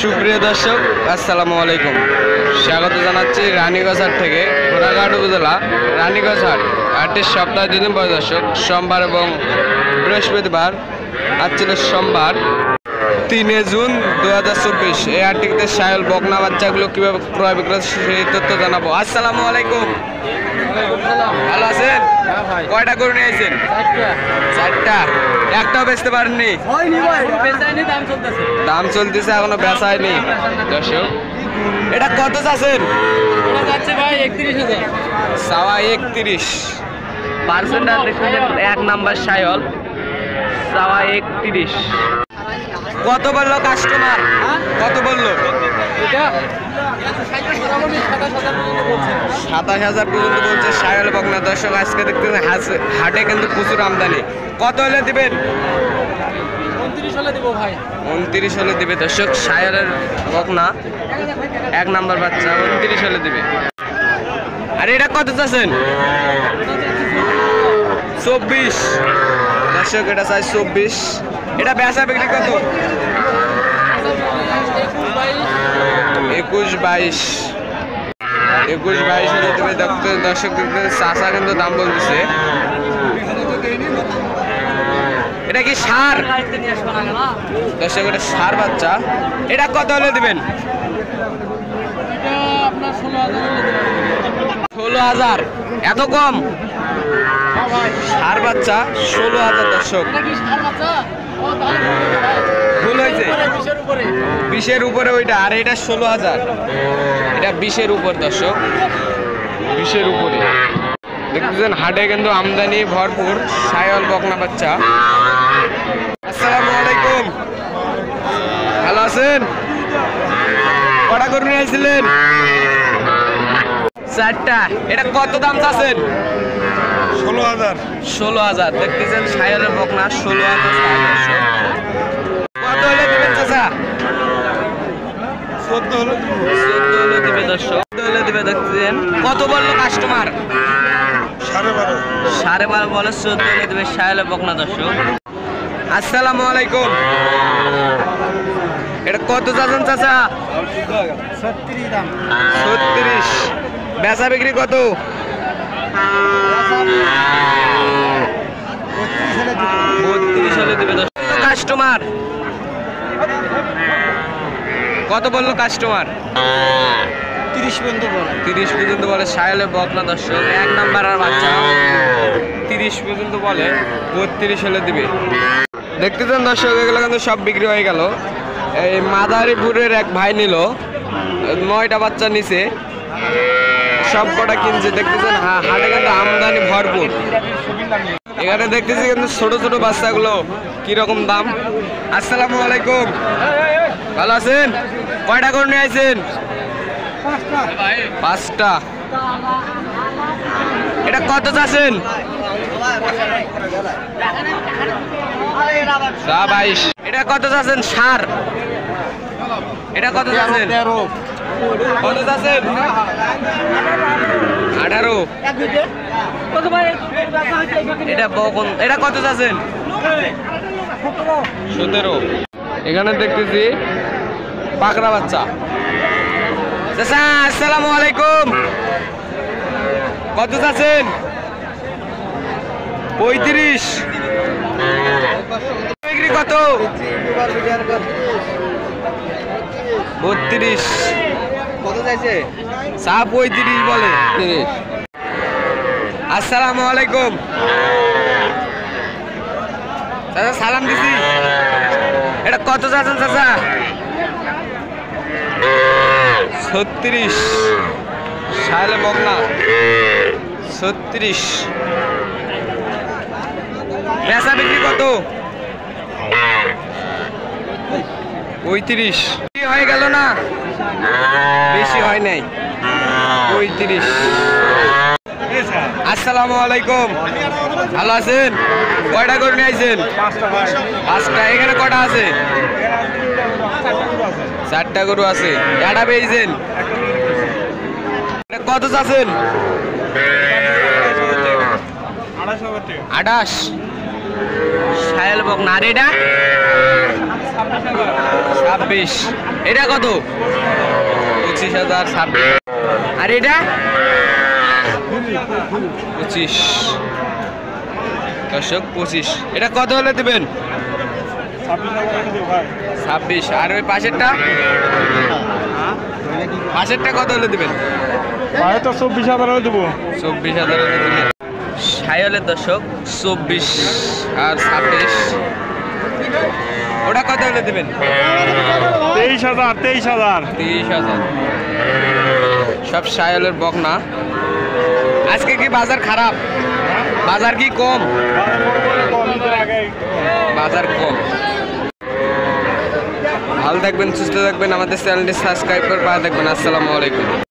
সুপ্রিয় দর্শক আসসালামু আলাইকুম, স্বাগত জানাচ্ছি রানীগঞ্জ হাট থেকে। ঘোড়াঘাট উপজেলা রানীগঞ্জ হাট। হাটের সপ্তাহে দুদিন পর দর্শক, সোমবার এবং বৃহস্পতিবার। আজ ছিল সোমবার 3 জুন 2024। এই হাটটিতে সায়ল বকনা বাচ্চাগুলো কীভাবে ক্রয় বিক্রয় সেই তথ্য জানাবো। আসসালামু আলাইকুম, ভালো আছেন? কয়টা গরু নিয়ে আসছেন? 4টা। একটাও বেচতে পারেননি? দাম চলতেছে, এখনো বেচা হয়নি। দর্শক, এটা কত চাচ্ছেন? সাওয়া 31। পার্সেন্টার এক নাম্বার সায়ল, সাওয়া 31। কত বললো কাস্টমার? কত বললো? 27,000 পর্যন্ত বলছে সায়ল বকনা। দর্শক, আজকে দেখতে হাটে কিন্তু প্রচুর আমদানি। কত হলে দিবেন? 29 হলে দিব ভাই। 29 হলে দিবে দর্শক। সায়লের বকনা এক নাম্বার বাচ্চা 29 হলে দিবে। আর এটা কত চাচ্ছেন? 24। দর্শক, এটা চাই 24। এটা বেচা বিক্রি কত? 21-22 হলে দেবে। দর্শক, দেখতে চাষা কিন্তু দাম বলতেছে। এটা কি সার? দর্শক, এটা সার বাচ্চা। এটা কত হলে দিবেন? 16,000। এত কম? সার বাচ্চা 16,000। দর্শক, ভুল হয়েছে, 20-এর উপরে ওইটা। আর এটা 16,000। এটা 20-এর উপর। দর্শক, 20-এর উপরে। দেখতেছেন হাটে কিন্তু আমদানি ভরপুর সায়ল বকনা বাচ্চা। আসসালামু আলাইকুম, ভালো আছেন? কটা গরু নিয়ে আসছিলেন? 4টা। এটা কত দাম চাচ্ছেন? 16,000। দেখতেছেন সায়লের বকনা 16,000। কত হলে দিবেন চাচা? 14 হলে দিবে। দর্শক, 14 হলে দিবে। দেখতেছেন কত বললো কাস্টমার? 12.5 বলে 14 হলে দিবে সায়লের বকনা। দর্শক, আসসালামু আলাইকুম, এটা কত চাচ্ছেন চাচা? 36। বেচা বিক্রি কত? 32 হলে দিবে। কাস্টমার কত বললো কাস্টমার? 30 পর্যন্ত বলে সায়লে বকনা। দর্শক, এক নাম্বার আর বাচ্চা 30 পর্যন্ত বলে। 32 হলে দিবে। দেখতেছেন দর্শক, এগুলো কিন্তু সব বিক্রি হয়ে গেল। এই মাদারীপুরের এক ভাই নিল 9টা বাচ্চা নিচে, সব কটা কিনছে। দেখতেছেন হাটে কিন্তু আমদানি ভরপুর। এখানে দেখতেছি কিন্তু ছোট ছোট বাচ্চাগুলো কিরকম দাম। আসসালামু আলাইকুম, ভালো আছেন? কয়টা করে নিয়ে আসছেন? 5টা। এটা কত চাচ্ছেন? 22। এটা কত চাচ্ছেন? সার। এটা কত চাচ্ছেন? কত চাচ্ছেন? 18। এটা বকন। এটা কত চাচ্ছেন? 17। এখানে দেখতেছি পাকড়া বাচ্চা। চাচা, আসসালামু আলাইকুম, কত চাচ্ছেন? 35। বিক্রি কত? 32। কত চাইছে? 35 বলে। আসসালামু আলাইকুম, চাচা সালাম দিছি। এটা কত চাচ্ছেন চাচা? 36। সায়লে বকনা 36। বেচা বিক্রি কত? 35 হয়ে গেল না? বেশি হয় নাই, 35। আসসালামু আলাইকুম, ভালো আছেন? কয়টা গরু নিয়ে আসছেন? 5টা। এখানে কটা আছে? 4টা গরু আছে। এটা পেয়েছেন? কত চাচ্ছেন? 28। সায়ল বকনা। আর এটা 26। এটা কত? 25,000 26। আর এটা 25 দর্শক 25। এটা কত হলে দেবেন? 26। আর ওই পাশেরটা কত হলে দেবেন? 24,000 হলে দেবো। 24,000 হলে দেবেন। সায়ালের দর্শক 24 আর 26। ওটা কত হলে দেবেন? 23,000। 23,000। সব সায়ালের বকনা। আজকে কি বাজার খারাপ? বাজার কি কম? বাজার কম। ভালো থাকবেন, সুস্থ থাকবেন, আমাদের চ্যানেলটি সাবস্ক্রাইব করে পাশে থাকবেন। আসসালামু আলাইকুম।